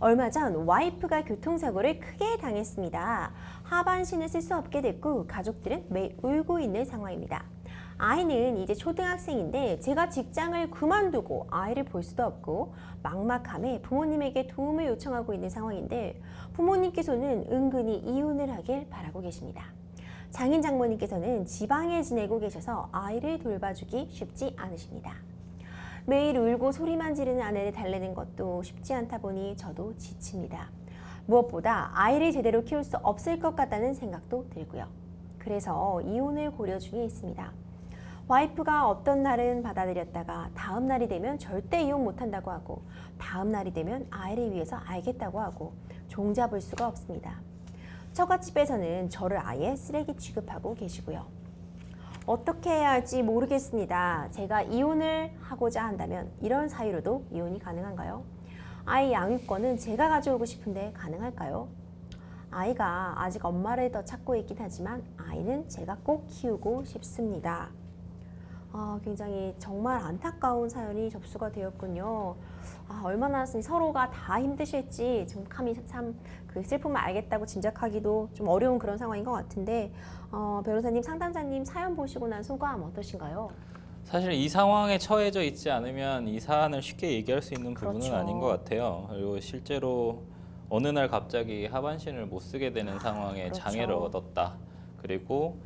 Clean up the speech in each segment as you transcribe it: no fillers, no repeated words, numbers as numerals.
얼마 전 와이프가 교통사고를 크게 당했습니다. 하반신을 쓸 수 없게 됐고 가족들은 매일 울고 있는 상황입니다. 아이는 이제 초등학생인데 제가 직장을 그만두고 아이를 볼 수도 없고 막막함에 부모님에게 도움을 요청하고 있는 상황인데 부모님께서는 은근히 이혼을 하길 바라고 계십니다. 장인 장모님께서는 지방에 지내고 계셔서 아이를 돌봐주기 쉽지 않으십니다. 매일 울고 소리만 지르는 아내를 달래는 것도 쉽지 않다 보니 저도 지칩니다. 무엇보다 아이를 제대로 키울 수 없을 것 같다는 생각도 들고요. 그래서 이혼을 고려 중에 있습니다. 와이프가 어떤 날은 받아들였다가 다음 날이 되면 절대 이혼 못한다고 하고 다음 날이 되면 아이를 위해서 알겠다고 하고 종잡을 수가 없습니다. 처갓집에서는 저를 아예 쓰레기 취급하고 계시고요. 어떻게 해야 할지 모르겠습니다. 제가 이혼을 하고자 한다면 이런 사유로도 이혼이 가능한가요? 아이 양육권은 제가 가져오고 싶은데 가능할까요? 아이가 아직 엄마를 더 찾고 있긴 하지만 아이는 제가 꼭 키우고 싶습니다. 굉장히 정말 안타까운 사연이 접수가 되었군요. 얼마나 서로가 다 힘드실지 참 그 슬픔을 알겠다고 짐작하기도 좀 어려운 그런 상황인 것 같은데 변호사님, 상담자님 사연 보시고 난 소감 어떠신가요? 사실 이 상황에 처해져 있지 않으면 이 사안을 쉽게 얘기할 수 있는 부분은 그렇죠. 아닌 것 같아요. 그리고 실제로 어느 날 갑자기 하반신을 못 쓰게 되는 상황에 그렇죠. 장애를 얻었다. 그리고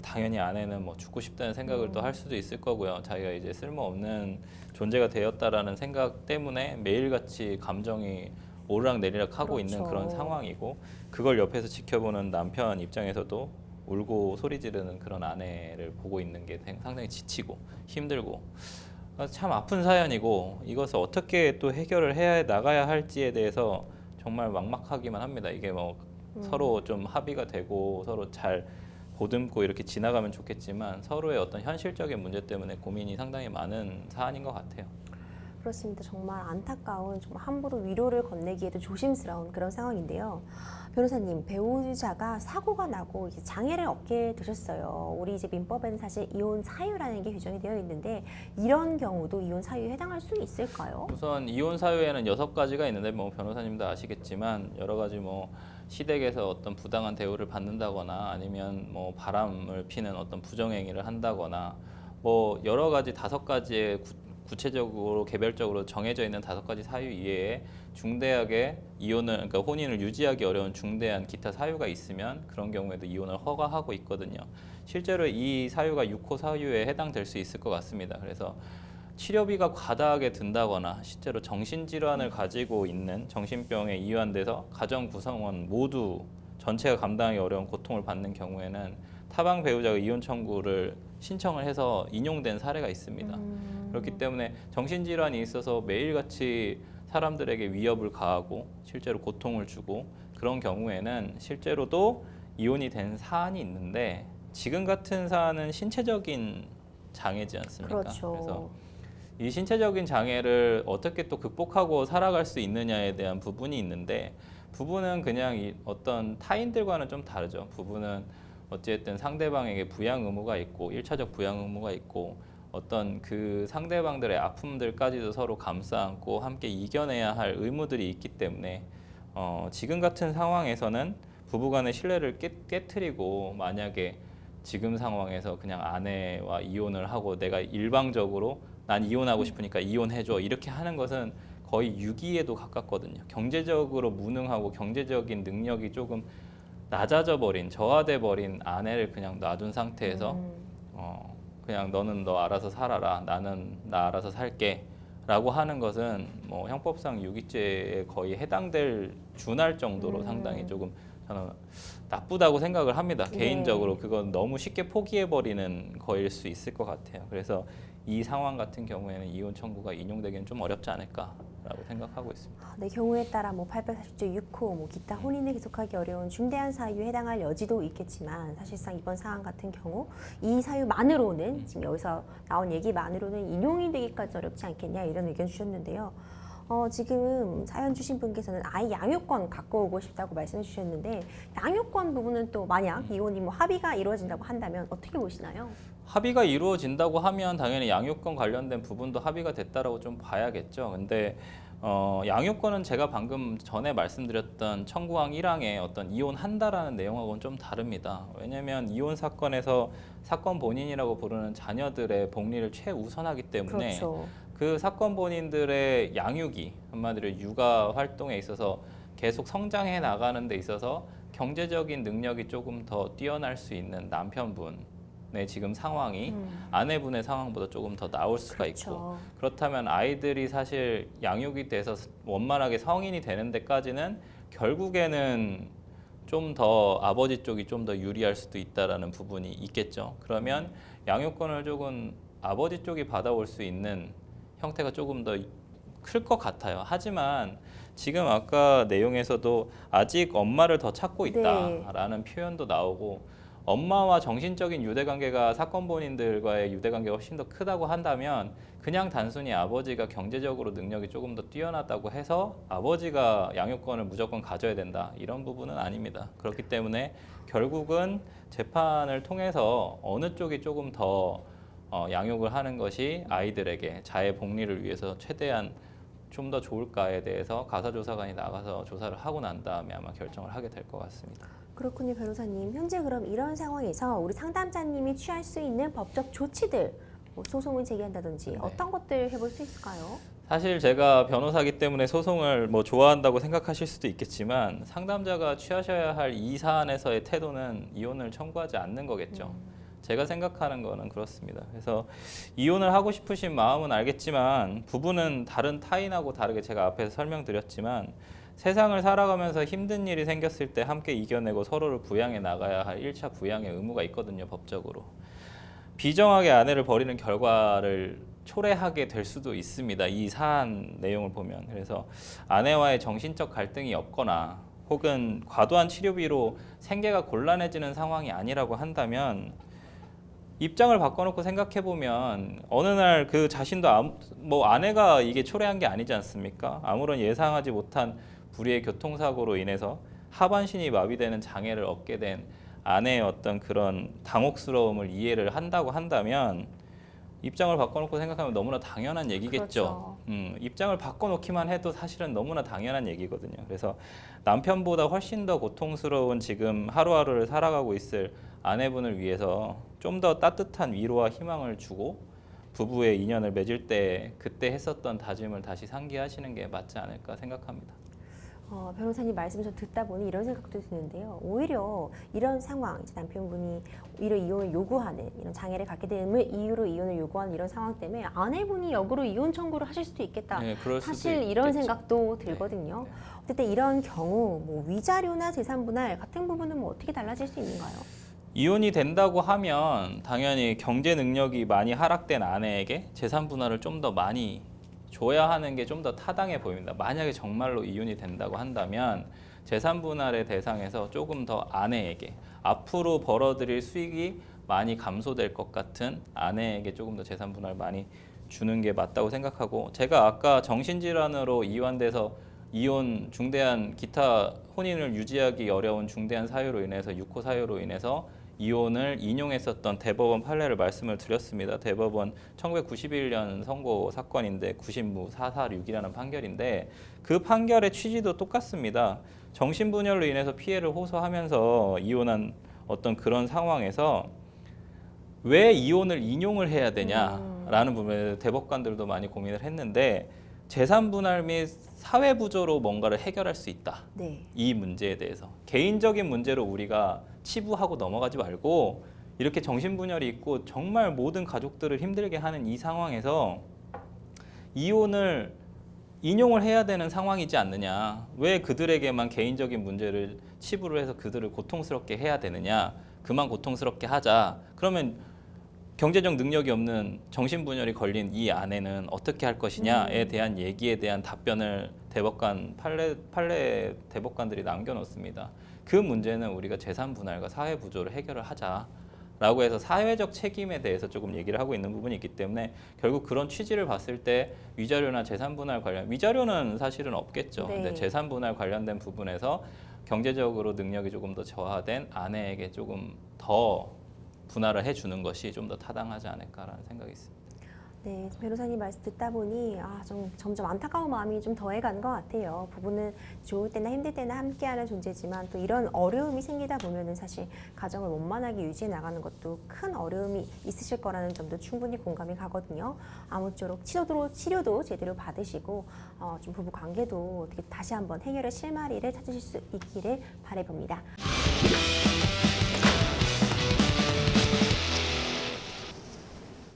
당연히 아내는 뭐 죽고 싶다는 생각을 또 할 수도 있을 거고요. 자기가 이제 쓸모없는 존재가 되었다라는 생각 때문에 매일같이 감정이 오르락내리락 하고 있는 그렇죠. 그런 상황이고, 그걸 옆에서 지켜보는 남편 입장에서도 울고 소리 지르는 그런 아내를 보고 있는 게 상당히 지치고 힘들고 참 아픈 사연이고, 이것을 어떻게 또 해결을 해야 나가야 할지에 대해서 정말 막막하기만 합니다. 이게 뭐 서로 좀 합의가 되고 서로 잘 보듬고 이렇게 지나가면 좋겠지만 서로의 어떤 현실적인 문제 때문에 고민이 상당히 많은 사안인 것 같아요. 그렇습니다. 정말 안타까운, 정말 함부로 위로를 건네기에도 조심스러운 그런 상황인데요. 변호사님, 배우자가 사고가 나고 이제 장애를 얻게 되셨어요. 우리 이제 민법에는 사실 이혼 사유라는 게 규정이 되어 있는데 이런 경우도 이혼 사유에 해당할 수 있을까요? 우선 이혼 사유에는 6가지가 있는데 뭐 변호사님도 아시겠지만 여러 가지 뭐 시댁에서 어떤 부당한 대우를 받는다거나 아니면 뭐 바람을 피는 어떤 부정행위를 한다거나 뭐 여러 가지 5가지의 구체적으로 개별적으로 정해져 있는 5가지 사유 이외에 중대하게 이혼을, 그러니까 혼인을 유지하기 어려운 중대한 기타 사유가 있으면 그런 경우에도 이혼을 허가하고 있거든요. 실제로 이 사유가 6호 사유에 해당될 수 있을 것 같습니다. 그래서 치료비가 과다하게 든다거나 실제로 정신질환을 가지고 있는 정신병에 이완돼서 가정 구성원 모두 전체가 감당하기 어려운 고통을 받는 경우에는 타방 배우자가 이혼 청구를 신청을 해서 인용된 사례가 있습니다. 그렇기 때문에 정신질환이 있어서 매일같이 사람들에게 위협을 가하고 실제로 고통을 주고 그런 경우에는 실제로도 이혼이 된 사안이 있는데, 지금 같은 사안은 신체적인 장애지 않습니까? 그렇죠. 그래서 이 신체적인 장애를 어떻게 또 극복하고 살아갈 수 있느냐에 대한 부분이 있는데, 부부는 그냥 어떤 타인들과는 좀 다르죠. 부부는 어쨌든 상대방에게 부양 의무가 있고 1차적 부양 의무가 있고 어떤 그 상대방들의 아픔들까지도 서로 감싸 안고 함께 이겨내야 할 의무들이 있기 때문에 지금 같은 상황에서는 부부간의 신뢰를 깨트리고 만약에 지금 상황에서 그냥 아내와 이혼을 하고 내가 일방적으로 난 이혼하고 싶으니까 이혼해줘 이렇게 하는 것은 거의 유기에도 가깝거든요. 경제적으로 무능하고 경제적인 능력이 조금 낮아져 버린, 저하돼 버린 아내를 그냥 놔둔 상태에서 그냥 너는 너 알아서 살아라, 나는 나 알아서 살게 라고 하는 것은 뭐 형법상 유기죄에 거의 해당될 준할 정도로 상당히 조금 저는 나쁘다고 생각을 합니다. 개인적으로 그건 너무 쉽게 포기해버리는 거일 수 있을 것 같아요. 그래서 이 상황 같은 경우에는 이혼 청구가 인용되기는 좀 어렵지 않을까라고 생각하고 있습니다. 네, 경우에 따라 뭐 840조 6호, 뭐 기타 혼인을 기속하기 어려운 중대한 사유에 해당할 여지도 있겠지만 사실상 이번 사안 같은 경우 이 사유만으로는 지금 여기서 나온 얘기만으로는 인용이 되기까지 어렵지 않겠냐 이런 의견 주셨는데요. 지금 사연 주신 분께서는 아이 양육권 갖고 오고 싶다고 말씀해 주셨는데 양육권 부분은 또 만약 이혼이 뭐 합의가 이루어진다고 한다면 어떻게 보시나요? 합의가 이루어진다고 하면 당연히 양육권 관련된 부분도 합의가 됐다라고 좀 봐야겠죠. 근데 양육권은 제가 방금 전에 말씀드렸던 청구항 1항의 어떤 이혼한다라는 내용하고는 좀 다릅니다. 왜냐하면 이혼 사건에서 사건 본인이라고 부르는 자녀들의 복리를 최우선하기 때문에 그렇죠. 그 사건 본인들의 양육이 한마디로 육아 활동에 있어서 계속 성장해 나가는 데 있어서 경제적인 능력이 조금 더 뛰어날 수 있는 남편분의 지금 상황이 아내분의 상황보다 조금 더 나올 수가 있고, 그렇죠. 그렇다면 아이들이 사실 양육이 돼서 원만하게 성인이 되는 데까지는 결국에는 좀 더 아버지 쪽이 좀 더 유리할 수도 있다라는 부분이 있겠죠. 그러면 양육권을 조금 아버지 쪽이 받아올 수 있는 형태가 조금 더 클 것 같아요. 하지만 지금 아까 내용에서도 아직 엄마를 더 찾고 있다라는 표현도 나오고, 엄마와 정신적인 유대관계가 사건 본인들과의 유대관계가 훨씬 더 크다고 한다면 그냥 단순히 아버지가 경제적으로 능력이 조금 더 뛰어나다고 해서 아버지가 양육권을 무조건 가져야 된다, 이런 부분은 아닙니다. 그렇기 때문에 결국은 재판을 통해서 어느 쪽이 조금 더 양육을 하는 것이 아이들에게 자의 복리를 위해서 최대한 좀 더 좋을까에 대해서 가사조사관이 나가서 조사를 하고 난 다음에 아마 결정을 하게 될 것 같습니다. 그렇군요, 변호사님. 현재 그럼 이런 상황에서 우리 상담자님이 취할 수 있는 법적 조치들, 뭐 소송을 제기한다든지 네. 어떤 것들 해볼 수 있을까요? 사실 제가 변호사기 때문에 소송을 뭐 좋아한다고 생각하실 수도 있겠지만, 상담자가 취하셔야 할 이 사안에서의 태도는 이혼을 청구하지 않는 거겠죠. 제가 생각하는 거는 그렇습니다. 그래서 이혼을 하고 싶으신 마음은 알겠지만, 부부는 다른 타인하고 다르게 제가 앞에서 설명드렸지만 세상을 살아가면서 힘든 일이 생겼을 때 함께 이겨내고 서로를 부양해 나가야 할 1차 부양의 의무가 있거든요, 법적으로. 비정하게 아내를 버리는 결과를 초래하게 될 수도 있습니다, 이 사안 내용을 보면. 그래서 아내와의 정신적 갈등이 없거나 혹은 과도한 치료비로 생계가 곤란해지는 상황이 아니라고 한다면 입장을 바꿔놓고 생각해보면 어느 날 그 자신도 뭐 아내가 이게 초래한 게 아니지 않습니까? 아무런 예상하지 못한 불의의 교통사고로 인해서 하반신이 마비되는 장애를 얻게 된 아내의 어떤 그런 당혹스러움을 이해를 한다고 한다면 입장을 바꿔놓고 생각하면 너무나 당연한 얘기겠죠. 그렇죠. 입장을 바꿔놓기만 해도 사실은 너무나 당연한 얘기거든요. 그래서 남편보다 훨씬 더 고통스러운 지금 하루하루를 살아가고 있을 아내분을 위해서 좀 더 따뜻한 위로와 희망을 주고 부부의 인연을 맺을 때 그때 했었던 다짐을 다시 상기하시는 게 맞지 않을까 생각합니다. 변호사님 말씀 좀 듣다 보니 이런 생각도 드는데요. 오히려 이런 상황, 이제 남편분이 오히려 이혼을 요구하는 이런 장애를 갖게 됨을 이유로 이혼을 요구하는 이런 상황 때문에 아내분이 역으로 이혼 청구를 하실 수도 있겠다. 네, 그럴 수도 사실 이런 있겠죠. 생각도 들거든요. 네. 어쨌든 이런 경우 뭐 위자료나 재산 분할 같은 부분은 뭐 어떻게 달라질 수 있는가요? 이혼이 된다고 하면 당연히 경제 능력이 많이 하락된 아내에게 재산 분할을 좀 더 많이 줘야 하는 게 좀 더 타당해 보입니다. 만약에 정말로 이혼이 된다고 한다면 재산 분할의 대상에서 조금 더 아내에게, 앞으로 벌어들일 수익이 많이 감소될 것 같은 아내에게 조금 더 재산 분할 많이 주는 게 맞다고 생각하고, 제가 아까 정신질환으로 이완돼서 이혼, 중대한 기타 혼인을 유지하기 어려운 중대한 사유로 인해서, 6호 사유로 인해서 이혼을 인용했었던 대법원 판례를 말씀을 드렸습니다. 대법원 1991년 선고 사건인데 90무 446이라는 판결인데, 그 판결의 취지도 똑같습니다. 정신분열로 인해서 피해를 호소하면서 이혼한 어떤 그런 상황에서 왜 이혼을 인용을 해야 되냐라는 부분에 대법관들도 많이 고민을 했는데, 재산 분할 및 사회 부조로 뭔가를 해결할 수 있다. 네. 이 문제에 대해서 개인적인 문제로 우리가 치부하고 넘어가지 말고, 이렇게 정신분열이 있고 정말 모든 가족들을 힘들게 하는 이 상황에서 이혼을 인용을 해야 되는 상황이지 않느냐, 왜 그들에게만 개인적인 문제를 치부를 해서 그들을 고통스럽게 해야 되느냐, 그만 고통스럽게 하자. 그러면 경제적 능력이 없는 정신분열이 걸린 이 아내는 어떻게 할 것이냐에 대한 얘기에 대한 답변을 판례 대법관들이 남겨놓습니다. 그 문제는 우리가 재산 분할과 사회 부조를 해결을 하자라고 해서 사회적 책임에 대해서 조금 얘기를 하고 있는 부분이 있기 때문에, 결국 그런 취지를 봤을 때 위자료나 재산 분할 관련, 위자료는 사실은 없겠죠. 네. 근데 재산 분할 관련된 부분에서 경제적으로 능력이 조금 더 저하된 아내에게 조금 더 분할을 해주는 것이 좀 더 타당하지 않을까라는 생각이 있습니다. 네, 변호사님 말씀 듣다 보니 좀 점점 안타까운 마음이 좀 더해가는 것 같아요. 부부는 좋을 때나 힘들 때나 함께하는 존재지만 또 이런 어려움이 생기다 보면은 사실 가정을 원만하게 유지해 나가는 것도 큰 어려움이 있으실 거라는 점도 충분히 공감이 가거든요. 아무쪼록 치료도 제대로 받으시고 좀 부부 관계도 어떻게 다시 한번 해결의 실마리를 찾으실 수 있기를 바라봅니다.